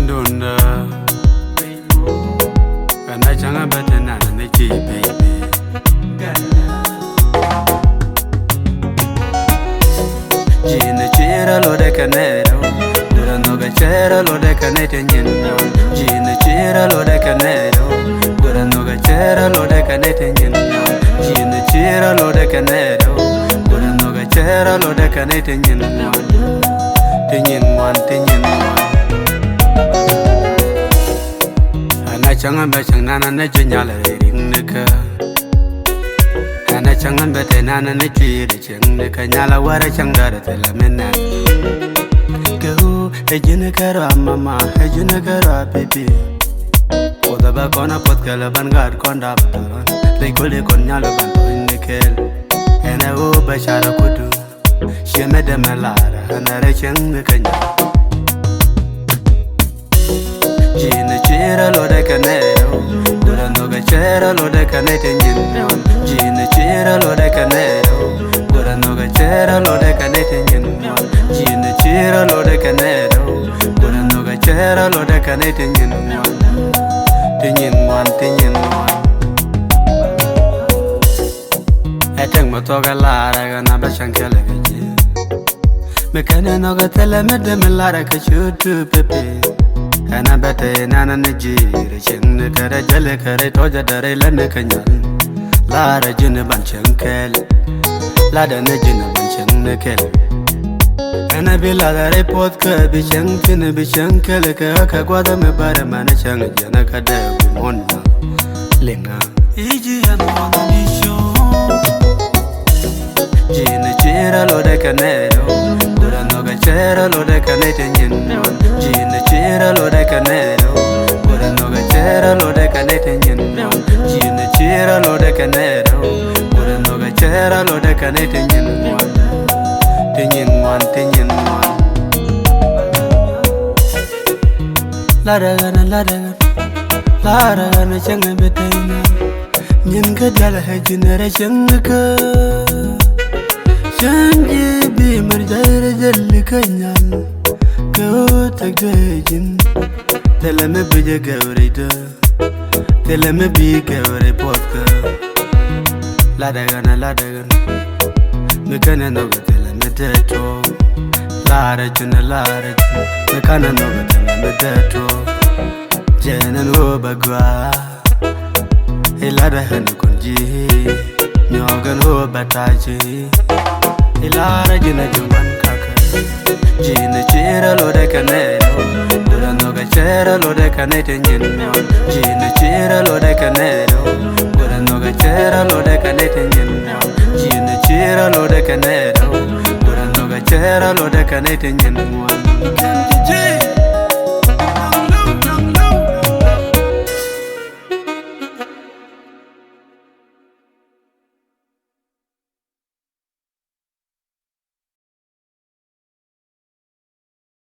Dunda Kana changa batana na chi baby Gina chira lo de canero Durano ga chera lo de canete nyino Gina chira lo de canero Durano ga chera lo de canete nyino Gina chira lo de canero Durano ga chera lo de canete nyino Tinyin wan Changan bachang nana na junyala ring nika Ana changan bate nana na chiri chang nika Nyala wara chang dara tela mena Gahu ejina kara mama ejina kara baby Oda ba kona pot kala ban gad konda bataran Lekule kon nyala ban to indikel Ena o bachara kudu Sheme de melara Ana re chang nika nyala Gina chira lo de canero Durano ga chera lo de canete nyino Gina chira lo de canero Durano ga chera lo de canete nyino Gina chira lo de canero Durano ga chera lo de canete nyino Tinyin wan Eteng motoga lara ga na bashankele gaji Mekane no ga tele mede melara ka chutu pepe Ana bate nana na jiri ching ne kare jale kare toja dare lane kanyal Lara jine ban ching kel Lada ne jine ban ching ne kel Ana bila dare pot ka bi ching tine bi ching kel Ka gwada me bare mana ching jana ka dewi monna Linga Iji ya mwana nisho Jine chira lo de canero Durano ga chera lo de canete nyino Gina chira lo de canero Durano ga chera lo de canete nyino Gina chira lo de canero Durano ga chera lo de canete nyino Tinyin wan Lara gana changa betena Nyin ka jala hai generation ka Shanji bi marjaira jalli kanyal Go tak dejin Teleme bija gaurida Teleme bi gaure potka Ladagan Mekana noga teleme deto Lara jun Mekana noga teleme deto Jenan ho bagwa Ilada hana kunji Nyogan ho bataji Ilara jina juman kaka Gina chira lo de canero Durano ga chera lo de canete nyino Gina chira lo de canero Durano ga chera lo de canete nyino Gina chira lo de canero Durano ga chera lo de canete nyino